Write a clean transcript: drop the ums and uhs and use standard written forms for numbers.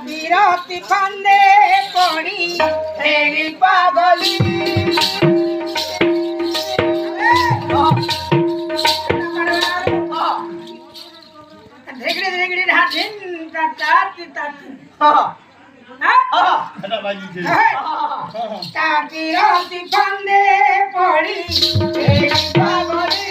বিরতি ফান্দে পড়ি রেগি পাগলি রেগড়ি রেগড়ি হাতিন কাটাতি তাতি বিরতি ফান্দে পড়ি রেগি পাগলি